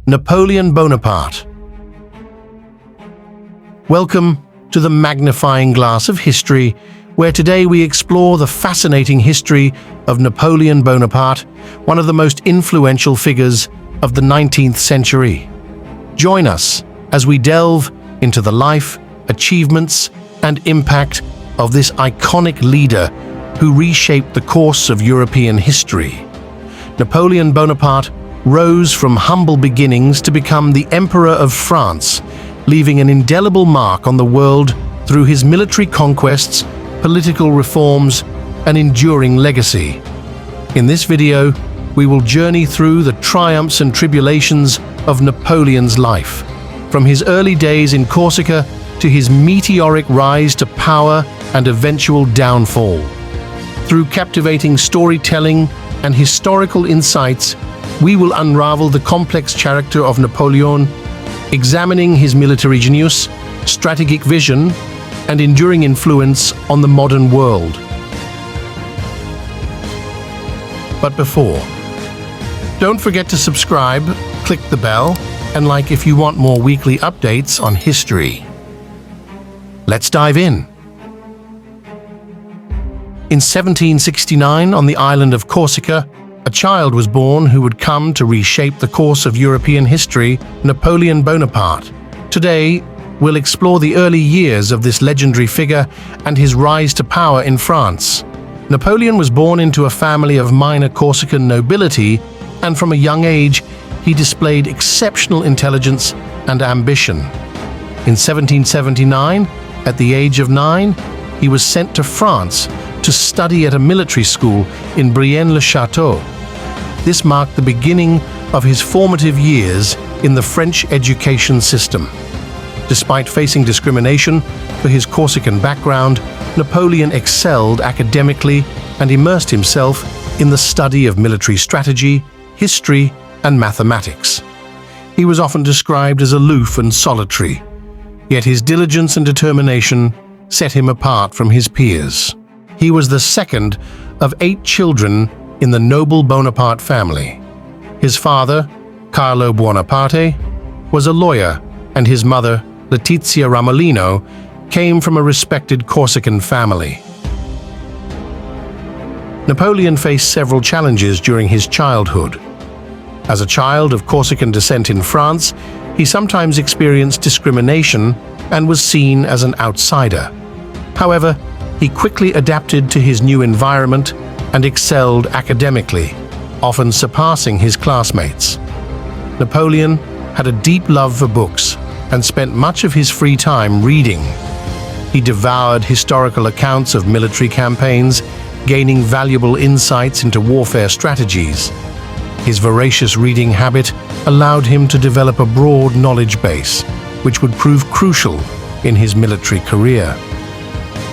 Napoleon Bonaparte. Welcome to the magnifying glass of history, where today we explore the fascinating history of Napoleon Bonaparte, one of the most influential figures of the 19th century. Join us as we delve into the life, achievements, and impact of this iconic leader who reshaped the course of European history. Napoleon Bonaparte rose from humble beginnings to become the Emperor of France, leaving an indelible mark on the world through his military conquests, political reforms, and enduring legacy. In this video, we will journey through the triumphs and tribulations of Napoleon's life, from his early days in Corsica to his meteoric rise to power and eventual downfall. Through captivating storytelling and historical insights, we will unravel the complex character of Napoleon, examining his military genius, strategic vision, and enduring influence on the modern world. But before, don't forget to subscribe, click the bell, and like if you want more weekly updates on history. Let's dive in. In 1769, on the island of Corsica, a child was born who would come to reshape the course of European history, Napoleon Bonaparte. Today, we'll explore the early years of this legendary figure and his rise to power in France. Napoleon was born into a family of minor Corsican nobility, and from a young age, he displayed exceptional intelligence and ambition. In 1779, at the age of 9, he was sent to France to study at a military school in Brienne-le-Château. This marked the beginning of his formative years in the French education system. Despite facing discrimination for his Corsican background, Napoleon excelled academically and immersed himself in the study of military strategy, history, and mathematics. He was often described as aloof and solitary, yet his diligence and determination set him apart from his peers. He was the second of 8 children in the noble Bonaparte family. His father, Carlo Buonaparte, was a lawyer, and his mother, Letizia Ramolino, came from a respected Corsican family. Napoleon faced several challenges during his childhood. As a child of Corsican descent in France, he sometimes experienced discrimination and was seen as an outsider. However, he quickly adapted to his new environment and excelled academically, often surpassing his classmates. Napoleon had a deep love for books and spent much of his free time reading. He devoured historical accounts of military campaigns, gaining valuable insights into warfare strategies. His voracious reading habit allowed him to develop a broad knowledge base, which would prove crucial in his military career.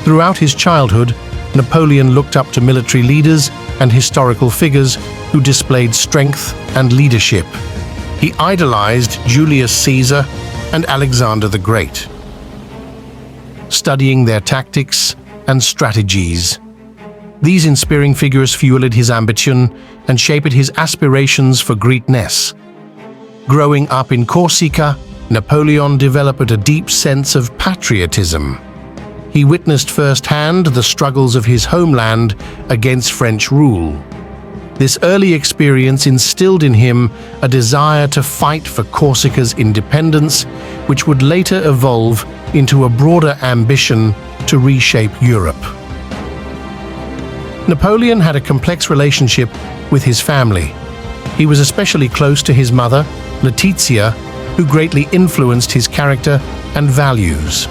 Throughout his childhood, Napoleon looked up to military leaders and historical figures who displayed strength and leadership. He idolized Julius Caesar and Alexander the Great, studying their tactics and strategies. These inspiring figures fueled his ambition and shaped his aspirations for greatness. Growing up in Corsica, Napoleon developed a deep sense of patriotism. He witnessed firsthand the struggles of his homeland against French rule. This early experience instilled in him a desire to fight for Corsica's independence, which would later evolve into a broader ambition to reshape Europe. Napoleon had a complex relationship with his family. He was especially close to his mother, Letizia, who greatly influenced his character and values.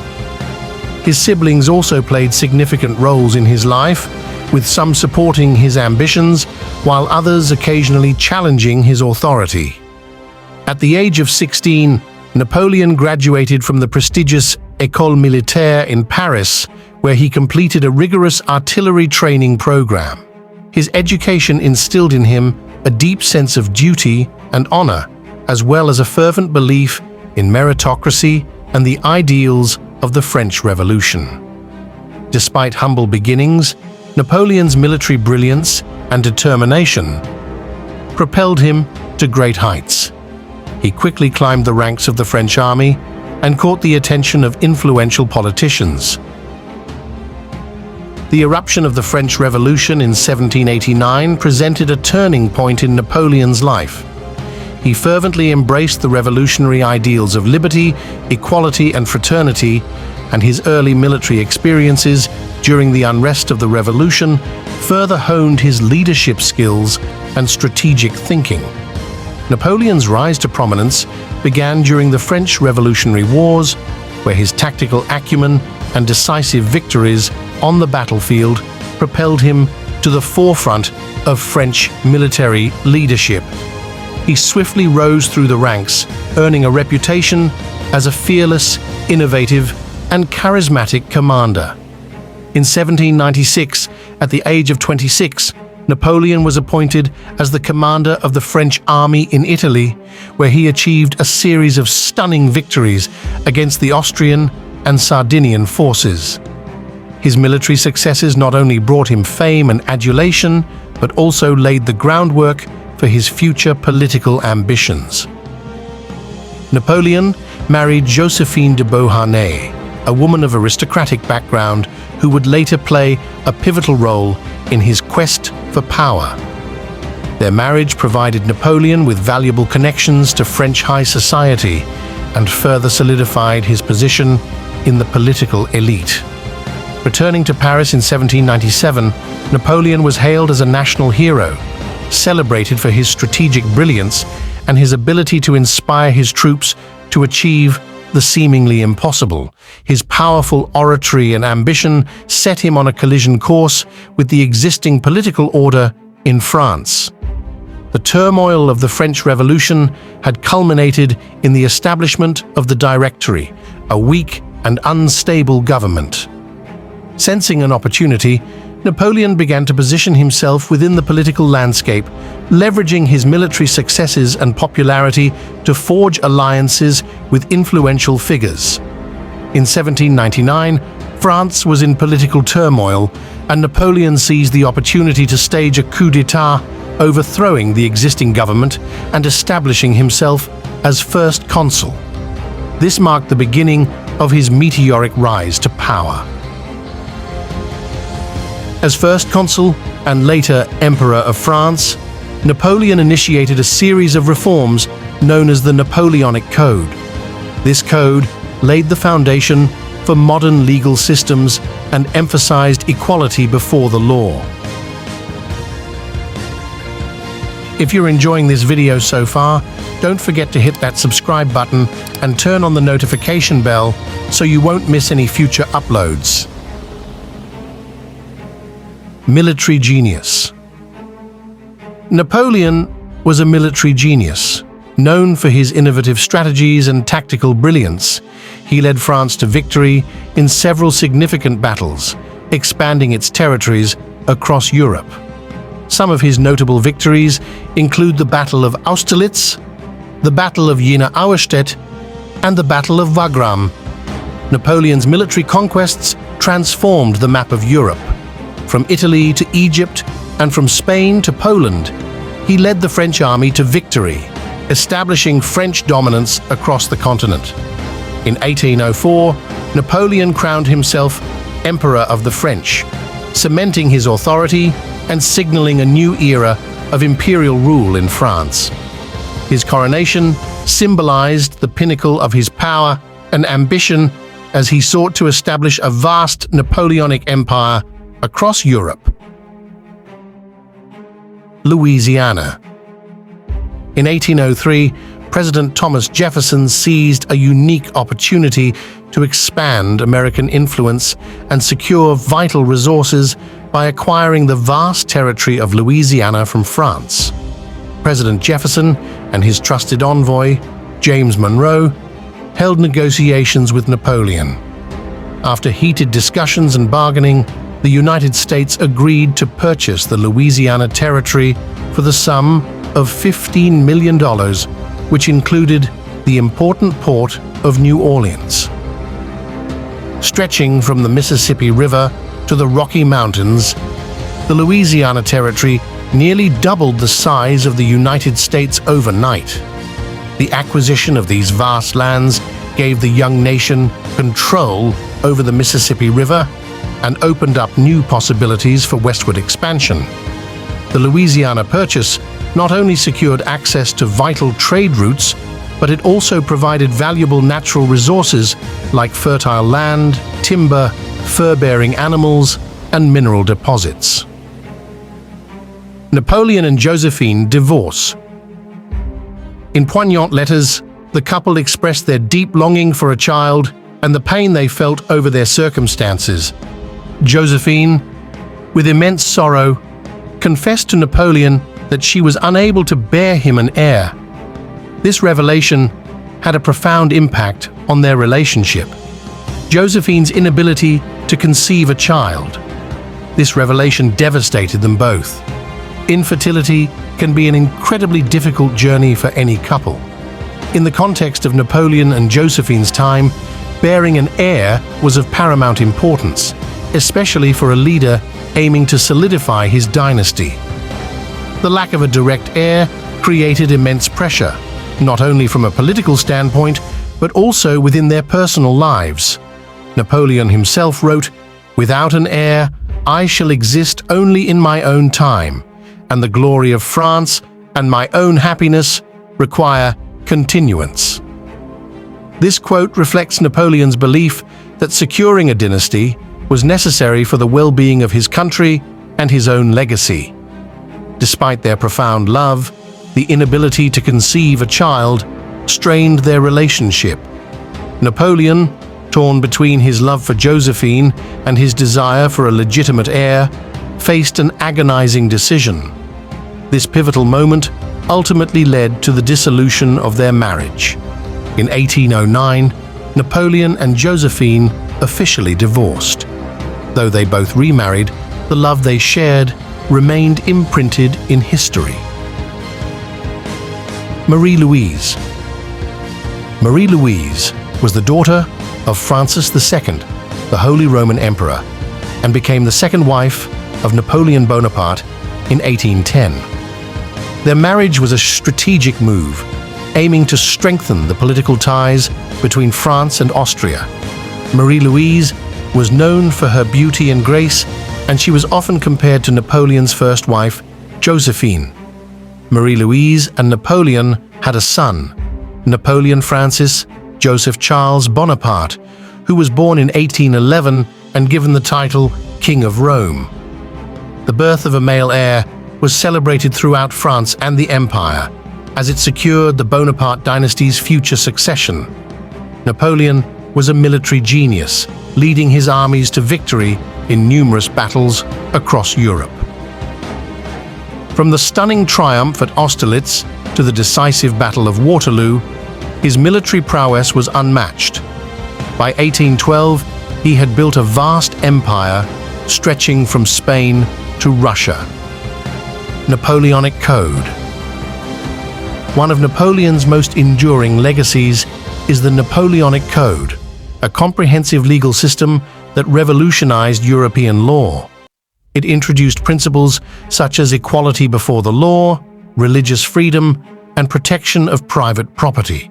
His siblings also played significant roles in his life, with some supporting his ambitions, while others occasionally challenging his authority. At the age of 16, Napoleon graduated from the prestigious École Militaire in Paris, where he completed a rigorous artillery training program. His education instilled in him a deep sense of duty and honor, as well as a fervent belief in meritocracy and the ideals of the French Revolution. Despite humble beginnings, Napoleon's military brilliance and determination propelled him to great heights. He quickly climbed the ranks of the French army and caught the attention of influential politicians. The eruption of the French Revolution in 1789 presented a turning point in Napoleon's life. He fervently embraced the revolutionary ideals of liberty, equality, and fraternity, and his early military experiences during the unrest of the revolution further honed his leadership skills and strategic thinking. Napoleon's rise to prominence began during the French Revolutionary Wars, where his tactical acumen and decisive victories on the battlefield propelled him to the forefront of French military leadership. He swiftly rose through the ranks, earning a reputation as a fearless, innovative, and charismatic commander. In 1796, at the age of 26, Napoleon was appointed as the commander of the French army in Italy, where he achieved a series of stunning victories against the Austrian and Sardinian forces. His military successes not only brought him fame and adulation, but also laid the groundwork for his future political ambitions. Napoleon married Josephine de Beauharnais, a woman of aristocratic background who would later play a pivotal role in his quest for power. Their marriage provided Napoleon with valuable connections to French high society and further solidified his position in the political elite. Returning to Paris in 1797, Napoleon was hailed as a national hero, celebrated for his strategic brilliance and his ability to inspire his troops to achieve the seemingly impossible. His powerful oratory and ambition set him on a collision course with the existing political order in France. The turmoil of the French Revolution had culminated in the establishment of the Directory, a weak and unstable government. Sensing an opportunity, Napoleon began to position himself within the political landscape, leveraging his military successes and popularity to forge alliances with influential figures. In 1799, France was in political turmoil, and Napoleon seized the opportunity to stage a coup d'etat, overthrowing the existing government and establishing himself as first consul. This marked the beginning of his meteoric rise to power. As first consul and later Emperor of France, Napoleon initiated a series of reforms known as the Napoleonic Code. This code laid the foundation for modern legal systems and emphasized equality before the law. If you're enjoying this video so far, don't forget to hit that subscribe button and turn on the notification bell so you won't miss any future uploads. Military genius. Napoleon was a military genius, known for his innovative strategies and tactical brilliance. He led France to victory in several significant battles, expanding its territories across Europe. Some of his notable victories include the Battle of Austerlitz, the Battle of Jena Auerstedt, and the Battle of Wagram. Napoleon's military conquests transformed the map of Europe. From Italy to Egypt and from Spain to Poland, he led the French army to victory, establishing French dominance across the continent. In 1804, Napoleon crowned himself Emperor of the French, cementing his authority and signaling a new era of imperial rule in France. His coronation symbolized the pinnacle of his power and ambition as he sought to establish a vast Napoleonic empire across Europe. Louisiana. In 1803, President Thomas Jefferson seized a unique opportunity to expand American influence and secure vital resources by acquiring the vast territory of Louisiana from France. President Jefferson and his trusted envoy, James Monroe, held negotiations with Napoleon. After heated discussions and bargaining, the United States agreed to purchase the Louisiana Territory for the sum of $15 million, which included the important port of New Orleans. Stretching from the Mississippi River to the Rocky Mountains, the Louisiana Territory nearly doubled the size of the United States overnight. The acquisition of these vast lands gave the young nation control over the Mississippi River and opened up new possibilities for westward expansion. The Louisiana Purchase not only secured access to vital trade routes, but it also provided valuable natural resources like fertile land, timber, fur-bearing animals, and mineral deposits. Napoleon and Josephine divorce. In poignant letters, the couple expressed their deep longing for a child and the pain they felt over their circumstances. Josephine, with immense sorrow, confessed to Napoleon that she was unable to bear him an heir. This revelation had a profound impact on their relationship. Josephine's inability to conceive a child. This revelation devastated them both. Infertility can be an incredibly difficult journey for any couple. In the context of Napoleon and Josephine's time, bearing an heir was of paramount importance, especially for a leader aiming to solidify his dynasty. The lack of a direct heir created immense pressure, not only from a political standpoint, but also within their personal lives. Napoleon himself wrote, "Without an heir, I shall exist only in my own time, and the glory of France and my own happiness require continuance." This quote reflects Napoleon's belief that securing a dynasty was necessary for the well-being of his country and his own legacy. Despite their profound love, the inability to conceive a child strained their relationship. Napoleon, torn between his love for Josephine and his desire for a legitimate heir, faced an agonizing decision. This pivotal moment ultimately led to the dissolution of their marriage. In 1809, Napoleon and Josephine officially divorced. Though they both remarried, the love they shared remained imprinted in history. Marie-Louise. Marie-Louise was the daughter of Francis II, the Holy Roman Emperor, and became the second wife of Napoleon Bonaparte in 1810. Their marriage was a strategic move, aiming to strengthen the political ties between France and Austria. Marie-Louise was known for her beauty and grace, and she was often compared to Napoleon's first wife, Josephine. Marie-Louise and Napoleon had a son, Napoleon Francis Joseph Charles Bonaparte, who was born in 1811 and given the title King of Rome. The birth of a male heir was celebrated throughout France and the Empire, as it secured the Bonaparte dynasty's future succession. Napoleon was a military genius, leading his armies to victory in numerous battles across Europe. From the stunning triumph at Austerlitz to the decisive Battle of Waterloo, his military prowess was unmatched. By 1812, he had built a vast empire stretching from Spain to Russia. Napoleonic Code. One of Napoleon's most enduring legacies is the Napoleonic Code, a comprehensive legal system that revolutionized European law. It introduced principles such as equality before the law, religious freedom, and protection of private property.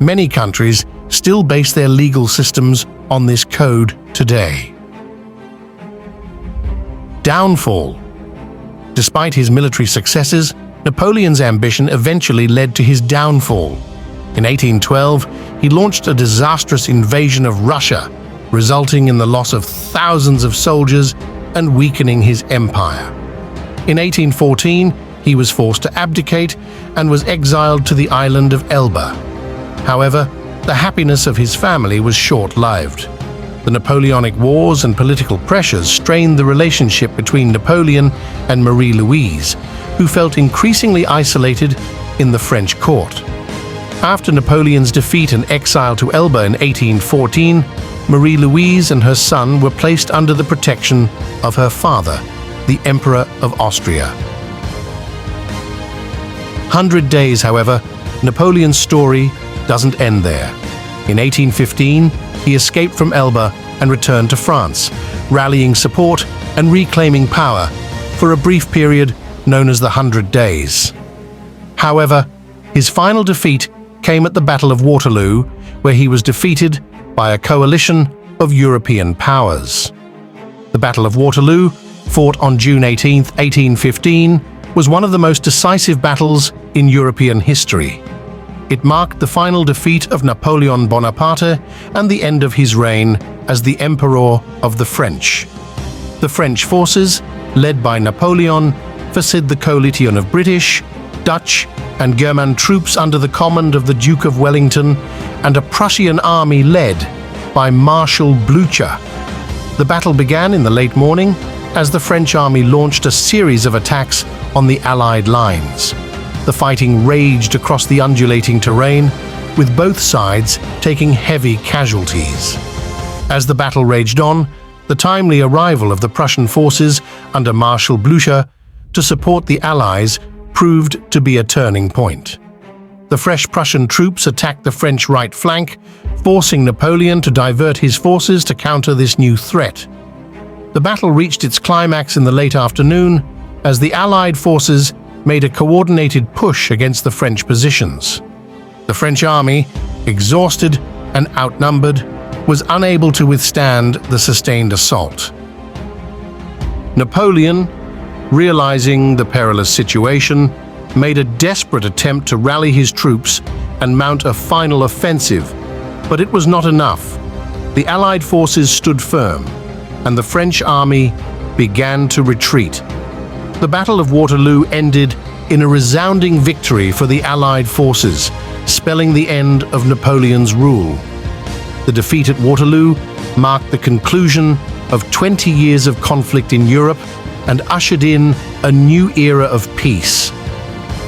Many countries still base their legal systems on this code today. Downfall. Despite his military successes, Napoleon's ambition eventually led to his downfall. In 1812, he launched a disastrous invasion of Russia, resulting in the loss of thousands of soldiers and weakening his empire. In 1814, he was forced to abdicate and was exiled to the island of Elba. However, the happiness of his family was short-lived. The Napoleonic Wars and political pressures strained the relationship between Napoleon and Marie-Louise, who felt increasingly isolated in the French court. After Napoleon's defeat and exile to Elba in 1814, Marie-Louise and her son were placed under the protection of her father, the Emperor of Austria. 100 Days, however, Napoleon's story doesn't end there. In 1815, he escaped from Elba and returned to France, rallying support and reclaiming power for a brief period known as the 100 Days. However, his final defeat came at the Battle of Waterloo, where he was defeated by a coalition of European powers. The Battle of Waterloo, fought on June 18, 1815, was one of the most decisive battles in European history. It marked the final defeat of Napoleon Bonaparte and the end of his reign as the Emperor of the French. The French forces, led by Napoleon, faced the coalition of British, Dutch, and German troops under the command of the Duke of Wellington and a Prussian army led by Marshal Blucher. The battle began in the late morning as the French army launched a series of attacks on the Allied lines. The fighting raged across the undulating terrain, with both sides taking heavy casualties. As the battle raged on, the timely arrival of the Prussian forces under Marshal Blucher to support the Allies proved to be a turning point. The fresh Prussian troops attacked the French right flank, forcing Napoleon to divert his forces to counter this new threat. The battle reached its climax in the late afternoon as the Allied forces made a coordinated push against the French positions. The French army, exhausted and outnumbered, was unable to withstand the sustained assault. Napoleon, realizing the perilous situation, made a desperate attempt to rally his troops and mount a final offensive, but it was not enough. The Allied forces stood firm, and the French army began to retreat. The Battle of Waterloo ended in a resounding victory for the Allied forces, spelling the end of Napoleon's rule. The defeat at Waterloo marked the conclusion of 20 years of conflict in Europe and ushered in a new era of peace.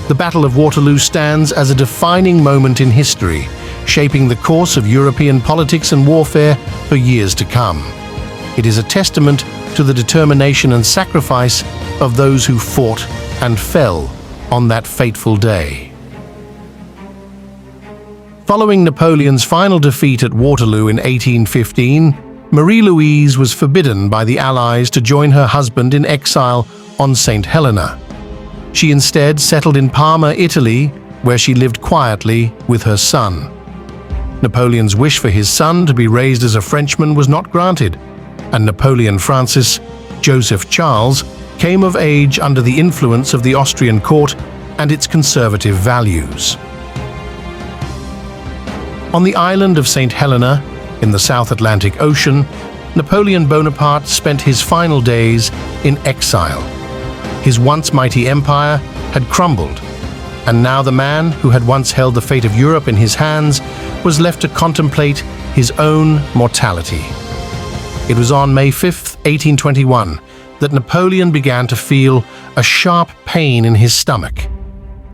The Battle of Waterloo stands as a defining moment in history, shaping the course of European politics and warfare for years to come. It is a testament to the determination and sacrifice of those who fought and fell on that fateful day. Following Napoleon's final defeat at Waterloo in 1815, Marie-Louise was forbidden by the Allies to join her husband in exile on St. Helena. She instead settled in Parma, Italy, where she lived quietly with her son. Napoleon's wish for his son to be raised as a Frenchman was not granted, and Napoleon Francis Joseph Charles came of age under the influence of the Austrian court and its conservative values. On the island of St. Helena, in the South Atlantic Ocean, Napoleon Bonaparte spent his final days in exile. His once mighty empire had crumbled, and now the man who had once held the fate of Europe in his hands was left to contemplate his own mortality. It was on May 5, 1821, that Napoleon began to feel a sharp pain in his stomach.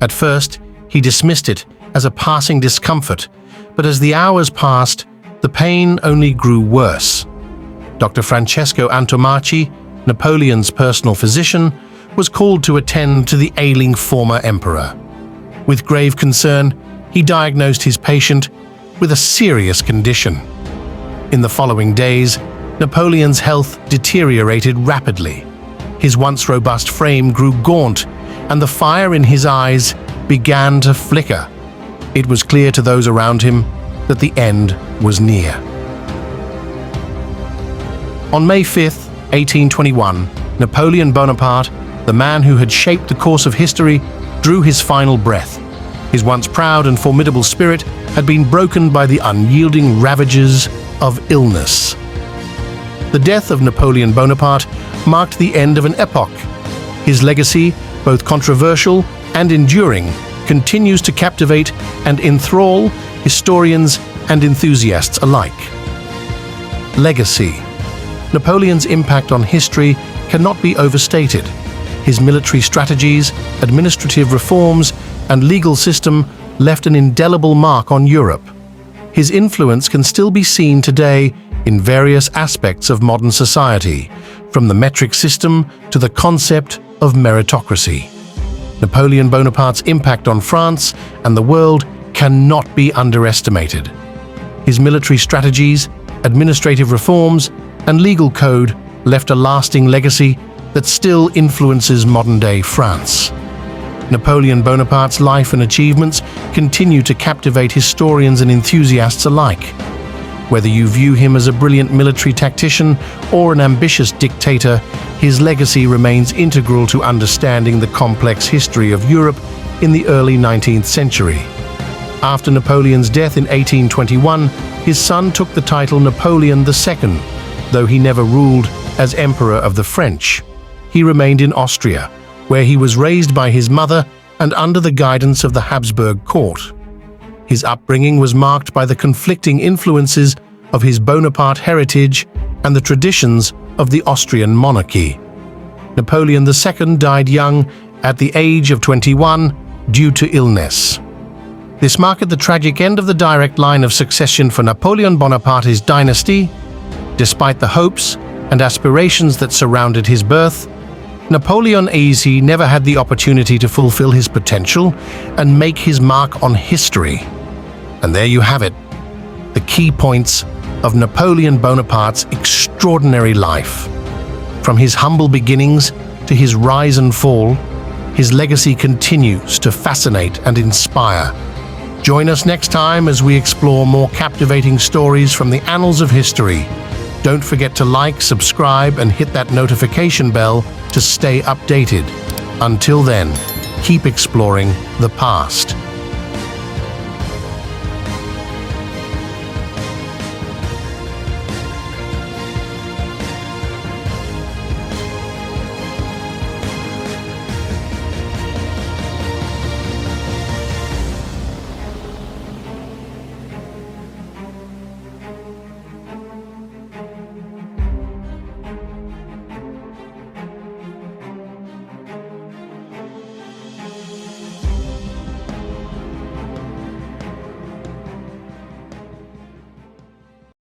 At first, he dismissed it as a passing discomfort, but as the hours passed, the pain only grew worse. Dr. Francesco Antomacci, Napoleon's personal physician, was called to attend to the ailing former emperor. With grave concern, he diagnosed his patient with a serious condition. In the following days, Napoleon's health deteriorated rapidly. His once robust frame grew gaunt, and the fire in his eyes began to flicker. It was clear to those around him that the end was near. On May 5, 1821, Napoleon Bonaparte, the man who had shaped the course of history, drew his final breath. His once proud and formidable spirit had been broken by the unyielding ravages of illness. The death of Napoleon Bonaparte marked the end of an epoch. His legacy, both controversial and enduring, continues to captivate and enthrall historians and enthusiasts alike. Legacy. Napoleon's impact on history cannot be overstated. His military strategies, administrative reforms, and legal system left an indelible mark on Europe. His influence can still be seen today in various aspects of modern society, from the metric system to the concept of meritocracy. Napoleon Bonaparte's impact on France and the world cannot be underestimated. His military strategies, administrative reforms, and legal code left a lasting legacy that still influences modern-day France. Napoleon Bonaparte's life and achievements continue to captivate historians and enthusiasts alike. Whether you view him as a brilliant military tactician or an ambitious dictator, his legacy remains integral to understanding the complex history of Europe in the early 19th century. After Napoleon's death in 1821, his son took the title Napoleon II, though he never ruled as Emperor of the French. He remained in Austria, where he was raised by his mother and under the guidance of the Habsburg court. His upbringing was marked by the conflicting influences of his Bonaparte heritage and the traditions of the Austrian monarchy. Napoleon II died young at the age of 21 due to illness. This marked the tragic end of the direct line of succession for Napoleon Bonaparte's dynasty. Despite the hopes and aspirations that surrounded his birth, Napoleon Easy never had the opportunity to fulfill his potential and make his mark on history. And there you have it, the key points of Napoleon Bonaparte's extraordinary life. From his humble beginnings to his rise and fall, his legacy continues to fascinate and inspire. Join us next time as we explore more captivating stories from the annals of history. Don't forget to like, subscribe, and hit that notification bell to stay updated. Until then, keep exploring the past.